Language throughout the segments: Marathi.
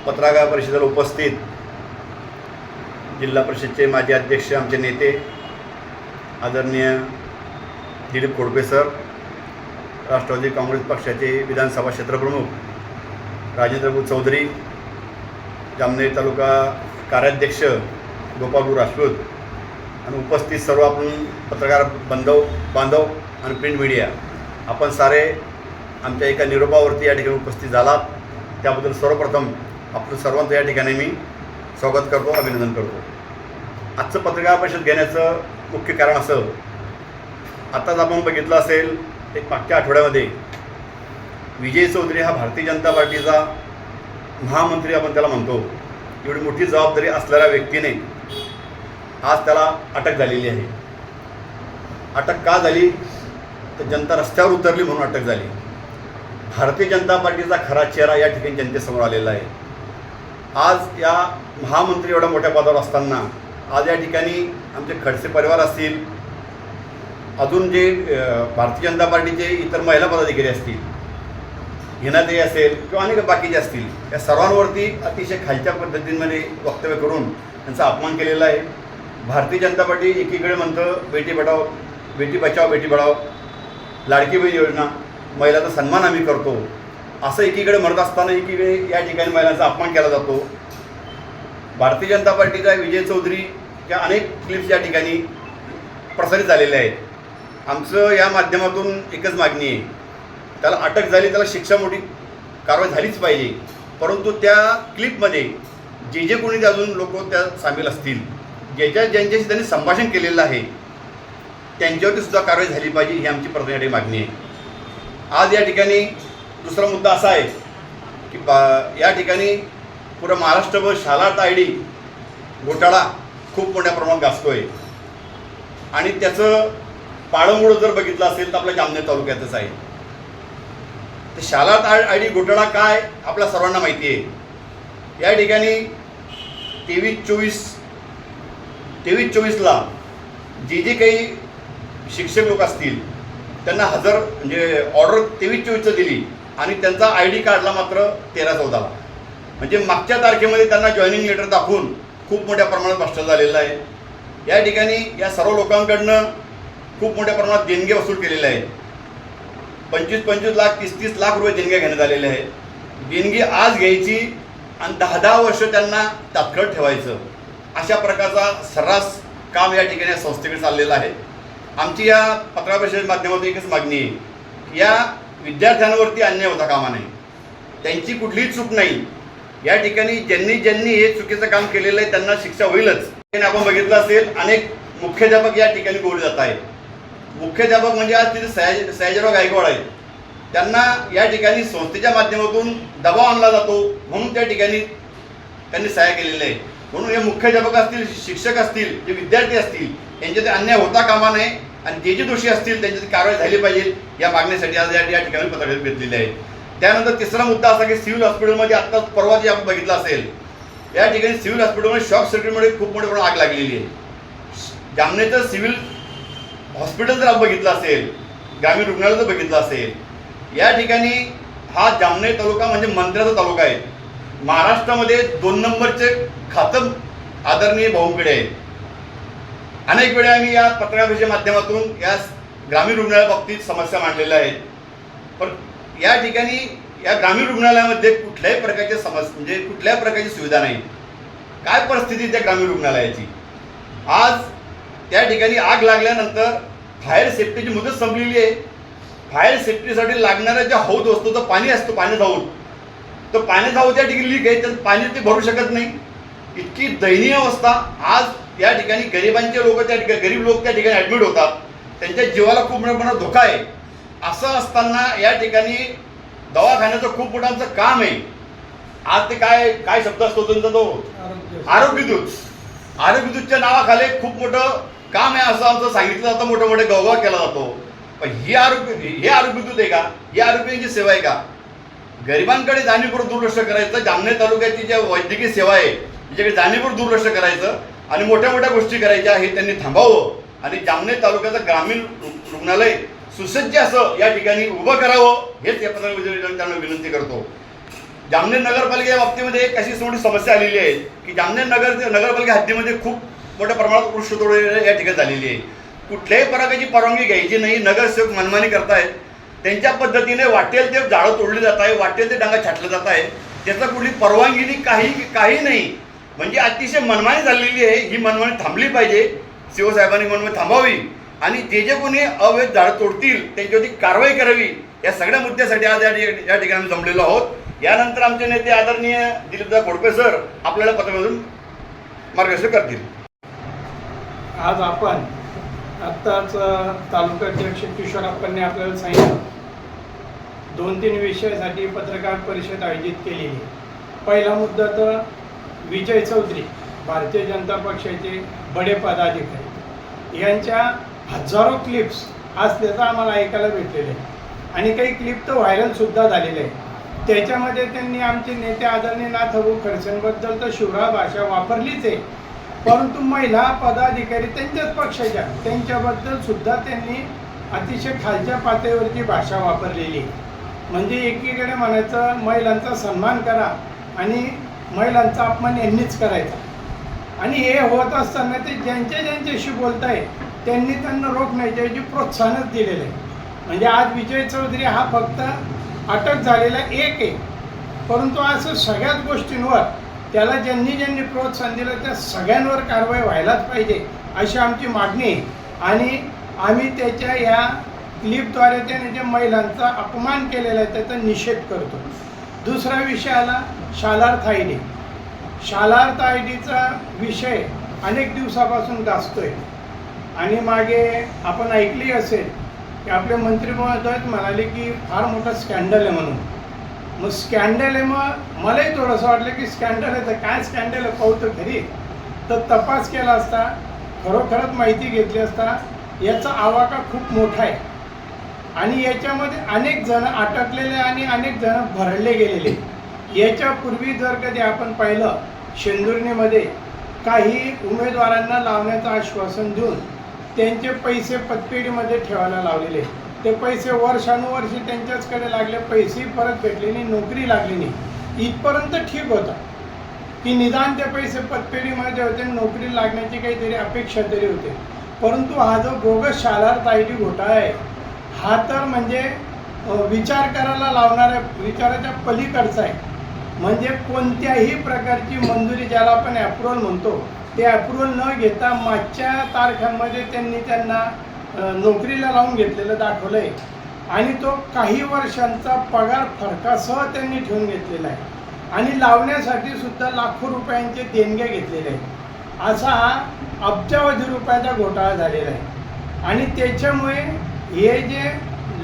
पत्रकार परिषदेला उपस्थित जिल्हा परिषदचे माजी अध्यक्ष आमचे नेते आदरणीय दिलीप खोडपे सर, राष्ट्रवादी काँग्रेस पक्षाचे विधानसभा क्षेत्रप्रमुख राजेंद्र भाऊ चौधरी, जामनेर तालुका कार्याध्यक्ष गोपालभाऊ राजपूत आणि उपस्थित सर्व आपण पत्रकार बांधव आणि प्रिंट मीडिया, आपण सारे आमच्या एका निरोपावरती या ठिकाणी उपस्थित झालात, त्याबद्दल सर्वप्रथम आपलं सर्वांचं या ठिकाणी मी स्वागत करतो, अभिनंदन करतो. आजचं पत्रकार परिषद घेण्याचं मुख्य कारण असं, आत्ताच आपण बघितलं असेल एक मागच्या आठवड्यामध्ये विजय चौधरी हा भारतीय जनता पार्टीचा महामंत्री आपण त्याला म्हणतो, एवढी मोठी जबाबदारी असलेल्या व्यक्तीने आज त्याला अटक झालेली आहे. अटक का झाली तर जनता रस्त्यावर उतरली म्हणून अटक झाली. भारतीय जनता पार्टीचा खरा चेहरा या ठिकाणी जनतेसमोर आलेला आहे. आज या महामंत्री एवढ्या मोठ्या पदावर असताना आज या ठिकाणी आमचे खडसे परिवार असतील, अजून जे भारतीय जनता पार्टीचे इतर महिला पदाधिकारी असतील, हिनाताई असेल किंवा अनेक बाकीचे असतील, या सर्वांवरती अतिशय खालच्या पद्धतीमध्ये वक्तव्य करून त्यांचा अपमान केलेला आहे. भारतीय जनता पार्टी एकीकडे म्हणतं बेटी बचाओ बेटी पढाओ, लाडकी बहीण योजना, महिलांचा सन्मान आम्ही करतो, असं एकीकडे म्हणत असताना एकीकडे या ठिकाणी महिलांचा अपमान केला जातो. भारतीय जनता पार्टीचा विजय चौधरीच्या अनेक क्लिप्स या ठिकाणी प्रसारित झालेल्या आहेत. आमचं या माध्यमातून एकच मागणी आहे, त्याला अटक झाली, त्याला शिक्षा मोठी कारवाई झालीच पाहिजे, परंतु त्या क्लिपमध्ये जे कोणी अजून लोक त्या सामील असतील, ज्यांच्याशी त्यांनी संभाषण केलेलं आहे, त्यांच्यावरती सुद्धा कारवाई झाली पाहिजे, ही आमची प्रथम मागणी आहे. आज या ठिकाणी दुसरा मुद्दा असा आहे की या ठिकाणी पुरा महाराष्ट्रभर शालाट ID घोटाळा खूप मोठ्या प्रमाणात गाजतोय आणि त्याचं पाळंमुळं जर बघितलं असेल तर आपल्या जामनेर तालुक्यातच आहे. ते शालाट ID घोटाळा काय आपल्या सर्वांना माहिती आहे. या ठिकाणी 23-24ला जे काही शिक्षक लोक असतील त्यांना म्हणजे ऑर्डर 23-24चं दिली आणि त्यांचा ID काढला मात्र 13-14ला, म्हणजे मागच्या तारखेमध्ये त्यांना जॉईनिंग लेटर दाखवून खूप मोठ्या प्रमाणात भ्रष्टाचार झालेला आहे. या ठिकाणी या सर्व लोकांकडनं खूप मोठ्या प्रमाणात देणगे वसूल केलेले आहेत. 25-25 लाख 30-30 लाख रुपये देणग्या घेण्यात आलेल्या आहेत. देणगी आज घ्यायची आणि 10-10 वर्ष त्यांना तात्काळ ठेवायचं, अशा प्रकारचा सर्रास काम या ठिकाणी संस्थेकडे चाललेलं आहे. आमची या पत्रकार परिषदेच्या माध्यमातून एकच मागणी आहे, या विद्यार्थ्यांवरती अन्याय होता कामा नये, त्यांची कुठलीही चूक नाही. या ठिकाणी ज्यांनी हे चुकीचं काम केलेलं आहे त्यांना शिक्षा होईलच. आपण बघितलं असेल अनेक मुख्याध्यापक या ठिकाणी गोळले जात आहेत. मुख्याध्यापक म्हणजे आज तिथे सयाजीराव गायकवाड आहेत, त्यांना या ठिकाणी संस्थेच्या माध्यमातून दबाव आणला जातो म्हणून त्या ठिकाणी त्यांनी सह्या केलेल्या आहे. म्हणून हे मुख्याध्यापक असतील, शिक्षक असतील, जे विद्यार्थी असतील, यांच्यात अन्याय होता कामा नये आणि जे दोषी असतील त्यांच्यात कारवाई झाली पाहिजे, या मागणीसाठी आज या ठिकाणी पत्रकार घेतलेले आहे. त्यानंतर तिसरा मुद्दा असा की सिव्हिल हॉस्पिटलमध्ये आत्ता परवा जे आपण बघितलं असेल, या ठिकाणी सिव्हिल हॉस्पिटलमध्ये शॉर्ट सर्किटमुळे खूप मोठ्या प्रमाणात आग लागलेली आहे. जामनेरचं सिव्हिल हॉस्पिटल जर आपण बघितलं असेल, ग्रामीण रुग्णालय जर बघितलं असेल, या ठिकाणी हा जामनेर तालुका म्हणजे मंत्र्याचा तालुका आहे. महाराष्ट्रामध्ये 2 नंबरचे खातं आदरणीय भाऊंकडे आहे. अनेक वेळा आम्ही या पत्रकाराच्या माध्यमातून या ग्रामीण रुग्णालयाबाबतीत समस्या मांडलेल्या आहेत, पण या ठिकाणी या ग्रामीण रुग्णालयामध्ये कुठल्याही प्रकारची म्हणजे कुठल्याही प्रकारची सुविधा नाही. काय परिस्थिती त्या ग्रामीण रुग्णालयाची? आज त्या ठिकाणी आग लागल्यानंतर फायर सेफ्टीची मुदत संपलेली आहे. फायर सेफ्टीसाठी लागणाऱ्या ज्या हौद असतो, तर पाणी असतो, पाण्याचा हौद, तर पाण्याचा हौद त्या ठिकाणी लीक आहे, तर पाणी ते भरू शकत नाही. इतकी दयनीय अवस्था. आज या ठिकाणी गरिबांचे लोक गरीब लोक त्या ठिकाणी ॲडमिट होतात, त्यांच्या जीवाला खूप मोठ्या प्रमाणात धोका आहे. असं असताना या ठिकाणी दवाखान्याचं खूप मोठं आमचं काम आहे. आज ते काय शब्द असतो त्यांचा, तो आरोग्यदूतच्या नावाखाली खूप मोठं काम आहे असं आमचं सांगितलं जातं, मोठं मोठे गवगवा केला जातो. पण हे आरोग्यदूत आहे का? ही आरोग्याची सेवा आहे का? गरिबांकडे जाणीवपूर्वक दुर्लक्ष करायचं, जामनेर तालुक्याची ज्या वैद्यकीय सेवा आहे त्याच्याकडे जाणीवपूर्वक दुर्लक्ष करायचं आणि मोठ्या मोठ्या गोष्टी करायच्या, हे त्यांनी थांबावं आणि जामनेर तालुक्याचं ग्रामीण रुग्णालय सुसज्ज असं या ठिकाणी उभं करावं, हेच या पत्रकार त्यांना विनंती करतो. जामनेर नगरपालिकेच्या बाबतीमध्ये एक अशी मोठी समस्या आलेली आहे की जामनेर नगरपालिका हद्दीमध्ये खूप मोठ्या प्रमाणात वृक्षतोड या ठिकाणी झालेली आहे. कुठल्याही प्रकारची परवानगी घ्यायची नाही. नगरसेवक मनमानी करतायत. त्यांच्या पद्धतीने वाटेल ते झाडं तोडली जात आहे, वाटेल ते डांगा छाटलं जात आहे. त्याचा कुठली परवानगी नाही, काही नाही. म्हणजे अतिशय मनमानी झालेली आहे. ही मनमानी थांबली पाहिजे. शिवसाहेबांनी मनमानी थांबावी आणि जे कोणी अवैध झाडं तोडतील त्यांच्यावरती कारवाई करावी. या सगळ्या मुद्द्यासाठी आज या ठिकाणी जमलेलो आहोत. यानंतर आमचे नेते आदरणीय दिलीपदा खोडपे सर आपल्याला पत्रमधून मार्गदर्शन करतील. आज आपण आत्ताच तालुकाध्यक्ष किशोरप्पांनी आपल्याला सांगितलं 2-3 विषयासाठी पत्रकार परिषद आयोजित केलेली. पहिला मुद्दा तर विजय चौधरी भारतीय जनता पक्षाचे बडे पदाधिकारी यांच्या हजारो क्लिप्स आज त्याचा आम्हाला ऐकायला भेटलेले आणि काही क्लिप तर व्हायरलसुद्धा झालेले आहे. त्याच्यामध्ये त्यांनी आमचे नेते आदरणीय नाथभाऊ खडसेंबद्दल तर शिवराळ भाषा वापरलीच आहे, परंतु महिला पदाधिकारी त्यांच्याच पक्षाच्या त्यांच्याबद्दल सुद्धा त्यांनी अतिशय खालच्या पातळीवरची भाषा वापरलेली. म्हणजे एकीकडे म्हणायचं महिलांचा सन्मान करा आणि महिलांचा अपमान यांनीच करायचा आणि हे होत असताना ते ज्यांच्याशी बोलताय त्यांनी त्यांना रोखण्याची ऐवजी प्रोत्साहनच दिलेलं आहे. म्हणजे आज विजय चौधरी हा फक्त अटक झालेला एक आहे, परंतु असं सगळ्याच गोष्टींवर त्याला ज्यांनी प्रोत्साहन दिलं त्या सगळ्यांवर कारवाई व्हायलाच पाहिजे अशी आमची मागणी आहे. आणि आम्ही त्याच्या या क्लिपद्वारे त्याने जे महिलांचा अपमान केलेला आहे त्याचा निषेध करतो. दुसरा विषय आला शालार्थ आय-डी. शालार्थ आय-डीचा विषय अनेक दिवसापासून गाजतोय आणि मागे आपण ऐकली असेल की आपले मंत्री महोदय म्हणाले की फार मोठा स्कॅन्डल आहे म्हणून. मग स्कॅन्डल आहे, मग मलाही थोडंसं वाटलं की स्कॅन्डल आहे तर काय स्कॅन्डल आहे पाहू तर खरी. तर तपास केला असता, खरोखरच माहिती घेतली असता याचा आवाका खूप मोठा आहे आणि याच्यामध्ये अनेक जण अटकलेले आणि अनेक जण भरडले गेलेले. याच्यापूर्वी जर कधी आपण पाहिलं शेंदुर्णीमध्ये काही उमेदवारांना लावण्याचं आश्वासन देऊन त्यांचे पैसे पतपेढीमध्ये ठेवायला लावलेले. ते पैसे वर्षानुवर्षे त्यांच्याचकडे लागले, पैसेही परत भेटले नाही, नोकरी लागली नाही. इथपर्यंत ठीक होतं की निदान ते पैसे पतपेढीमध्ये होते, नोकरी लागण्याची काहीतरी अपेक्षा तरी होते. परंतु हा जो बोगस शालार्थ आय-डी घोटाळा आहे हा तर म्हणजे विचार करायला लावणाऱ्या विचाराच्या पलीकडचा आहे. म्हणजे कोणत्याही प्रकारची मंजुरी ज्याला आपण ॲप्रुव्हल म्हणतो ते ॲप्रुव्हल न घेता मागच्या तारखांमध्ये त्यांना नोकरीला लावून घेतलेलं दाखवलं आहे आणि तो काही वर्षांचा पगार फरकासह त्यांनी ठेवून घेतलेला आहे आणि लावण्यासाठी सुद्धा लाखो रुपयांचे देणग्या घेतलेले आहेत. असा हा अब्जावधी रुपयाचा घोटाळा झालेला आहे आणि त्याच्यामुळे हे जे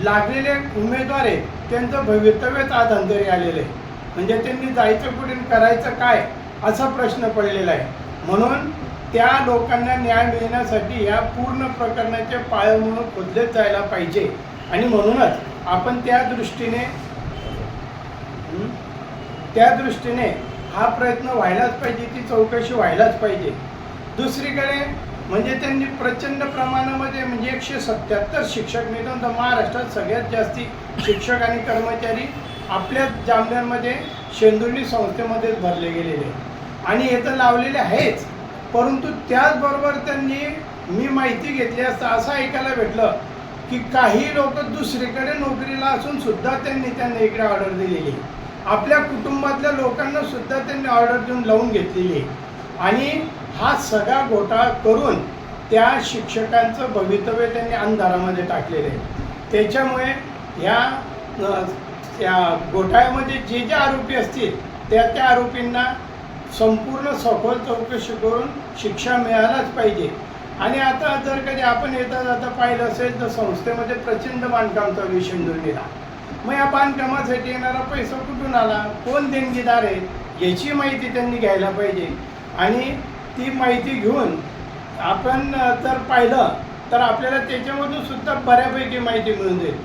लागलेले उमेदवार आहेत त्यांचं भवितव्यच आज अंतरी आलेलं आहे. म्हणजे त्यांनी जायचं पुढे करायचं काय असा प्रश्न पडलेला आहे. म्हणून त्या लोकांना न्याय मिळण्यासाठी या पूर्ण प्रकरणाचे पायमुळं खोदलेच जायला पाहिजे आणि म्हणूनच आपण त्या दृष्टीने हा प्रयत्न व्हायलाच पाहिजे, ती चौकशी व्हायलाच पाहिजे. दुसरीकडे म्हणजे त्यांनी प्रचंड प्रमाणामध्ये म्हणजे 177 शिक्षक निधन तर महाराष्ट्रात सगळ्यात जास्ती शिक्षक आणि कर्मचारी आपल्या जामनेरमध्ये शेंदुर्णी संस्थेमध्येच भरले गेलेले आणि हे तर लावलेले आहेच. परंतु त्याचबरोबर त्यांनी मी माहिती घेतली असता असं ऐकायला भेटलं की काही लोक दुसरीकडे नोकरीला असून सुद्धा त्यांना इकडे ऑर्डर दिलेली, आपल्या कुटुंबातल्या लोकांना सुद्धा त्यांनी ऑर्डर देऊन लावून घेतलेली आणि हा सगळा घोटाळा करून त्या शिक्षकांचं भवितव्य त्यांनी अंधारामध्ये टाकलेलं आहे. त्याच्यामुळे या घोटाळ्यामध्ये जे आरोपी असतील त्या आरोपींना संपूर्ण सखोल चौकशी करून शिक्षा मिळायलाच पाहिजे. आणि आता जर कधी आपण येता जाता पाहिलं असेल तर संस्थेमध्ये प्रचंड बांधकाम चालू आहे शेंदुर्णीला. मग या बांधकामासाठी येणारा पैसा कुठून आला, कोण देणगीदार आहे याची माहिती त्यांनी घ्यायला पाहिजे आणि ती माहिती घेऊन आपण जर पाहिलं तर आपल्याला त्याच्यामधून सुद्धा बऱ्यापैकी माहिती मिळून जाईल.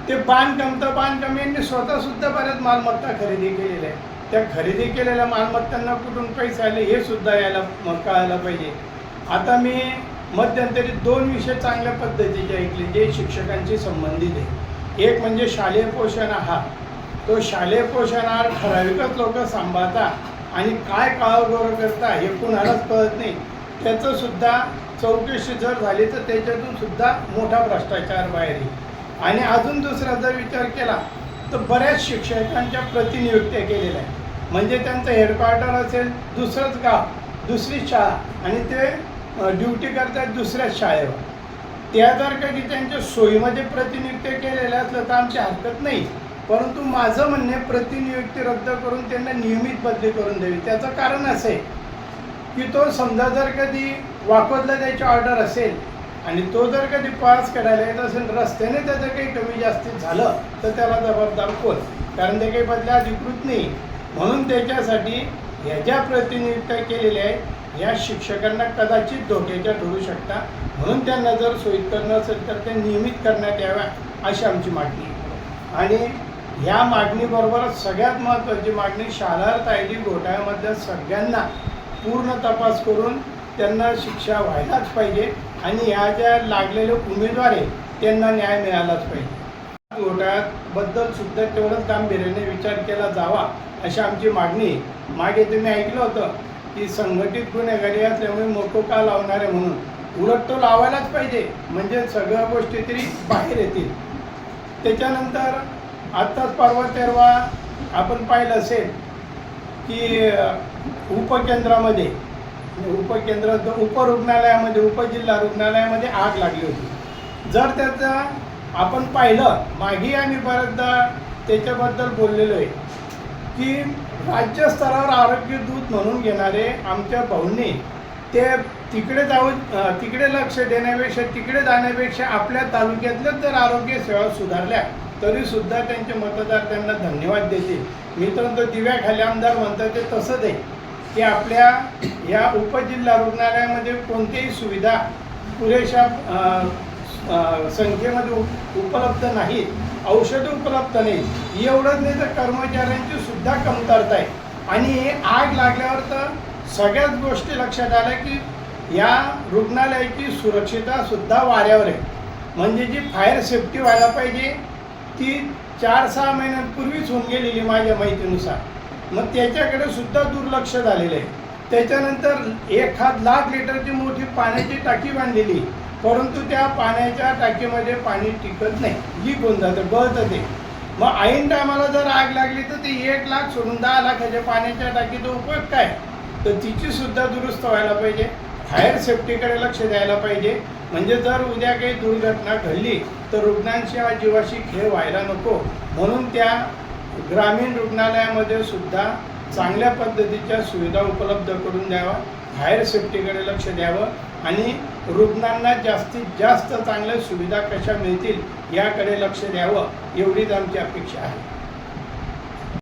ते बांधकाम यांनी स्वतःसुद्धा बऱ्याच मालमत्ता खरेदी केलेल्या आहे. त्या खरेदी केलेल्या मालमत्तांना कुठून पैसे आले हे सुद्धा कळायला पाहिजे. आता मी मध्यंतरी 2 विषय चांगल्या पद्धतीचे ऐकले जे शिक्षकांशी संबंधित आहे. एक म्हणजे शालेय पोषण आहार, तो शालेय पोषणाहार ठराविकच लोक सांभाळता आणि काय काळगोर करता हे कुणालाच कळत नाही. त्याचं सुद्धा चौकशी जर झाली तर त्याच्यातून सुद्धा मोठा भ्रष्टाचार बाहेर येईल. आणि अजून दुसरा जर विचार केला तर बऱ्याच शिक्षकांच्या प्रतिनियुक्त्या केलेल्या आहेत. म्हणजे त्यांचं हेडक्वार्टर असेल दुसरंच गाव, दुसरी शाळा, आणि ते ड्युटी करतात दुसऱ्याच शाळेवर. त्या जर कधी त्यांच्या सोयीमध्ये प्रतिनियुक्त्या केलेल्या असलं तर आमची हरकत नाही, परंतु माझं म्हणणे प्रतिनियुक्ती रद्द करून त्यांना नियमित बदली करून द्यावी. त्याचं कारण असं आहे की तो समजा जर कधी वाकोदला त्याची ऑर्डर असेल आणि तो जर कधी पास करायला येत असेल, रस्त्याने त्याचं काही कमी जास्तीत झालं तर त्याला जबाबदार कोण? कारण ते काही बदल्या अधिकृत नाही. म्हणून त्याच्यासाठी ह्या ज्या प्रतिनियुक्त्या केलेल्या आहेत या शिक्षकांना कदाचित धोक्याच्या ठरू शकतात. म्हणून त्यांना जर सोयीस्कर नसेल तर ते नियमित करण्यात याव्या अशी आमची मागणी आहे. आणि ह्या मागणीबरोबरच सगळ्यात महत्त्वाची मागणी, शालार्थ ID घोटाळ्यामधल्या सगळ्यांना पूर्ण तपास करून त्यांना शिक्षा व्हायलाच पाहिजे आणि ह्या ज्या लागलेले उमेदवार आहेत त्यांना न्याय मिळालाच पाहिजे. घोटाळ्याबद्दल सुद्धा तेवढंच गांभीर्याने विचार केला जावा अशी आमची मागणी. मागे तुम्ही ऐकलं होतं की संघटित गुन्हेगारी असल्यामुळे मोको का लावणार आहे म्हणून. उलट तो लावायलाच पाहिजे, म्हणजे सगळ्या गोष्टी तरी बाहेर येतील. त्याच्यानंतर आत्ताच परवा तेरवा आपण पाहिलं असेल की उपकेंद्रामध्ये उपरुग्णालयामध्ये उपजिल्हा रुग्णालयामध्ये आग लागली होती. जर त्याचं आपण पाहिलं, मागे आम्ही बऱ्याचदा त्याच्याबद्दल बोललेलो आहे की राज्यस्तरावर आरोग्य दूत म्हणून घेणारे आमच्या भाऊंनी ते तिकडे लक्ष देण्यापेक्षा तिकडे जाण्यापेक्षा आपल्या तालुक्यातल्याच जर आरोग्य सेवा सुधारल्या तरीसुद्धा त्यांचे मतदार त्यांना धन्यवाद देतील. मी तर दिव्याखाली आमदार म्हणतात ते तसंच आहे की आपल्या या उपजिल्हा रुग्णालयामध्ये कोणतीही सुविधा पुरेशा संख्येमध्ये उपलब्ध नाहीत, औषधं उपलब्ध नाहीत. एवढंच नाही तर कर्मचाऱ्यांची सुद्धा कमतरता आहे. आणि आग लागल्यावर तर सगळ्याच गोष्टी लक्षात आल्या की या रुग्णालयाची सुरक्षितता सुद्धा वाऱ्यावर आहे. म्हणजे जी फायर सेफ्टी व्हायला पाहिजे ती 4-6 महिन्यांपूर्वीच होऊन गेलेली माझ्या माहितीनुसार. मग त्याच्याकडे सुद्धा दुर्लक्ष झालेलं आहे. त्याच्यानंतर 1,00,000 लिटरची मोठी पाण्याची टाकी बांधलेली, परंतु त्या पाण्याच्या टाकीमध्ये पाणी टिकत नाही, लीक होऊन जातं, गळतं ते. मग ऐन टायमाला जर आग लागली तर ते 1,00,000 सोडून 10,00,000च्या पाण्याच्या टाकीचा उपयोग काय? तर तिची सुद्धा दुरुस्त व्हायला पाहिजे. फायर सेफ्टीकडे लक्ष द्यायला पाहिजे. म्हणजे जर उद्या काही दुर्घटना घडली तर रुग्णांच्या जीवाशी खेळ व्हायला नको. म्हणून त्या ग्रामीण रुग्णालयामध्ये सुद्धा चांगल्या पद्धतीच्या सुविधा उपलब्ध करून द्यावा, फायर सेफ्टीकडे लक्ष द्यावं आणि रुग्णांना जास्तीत जास्त चांगल्या सुविधा कशा मिळतील याकडे लक्ष द्यावं, एवढीच आमची अपेक्षा आहे.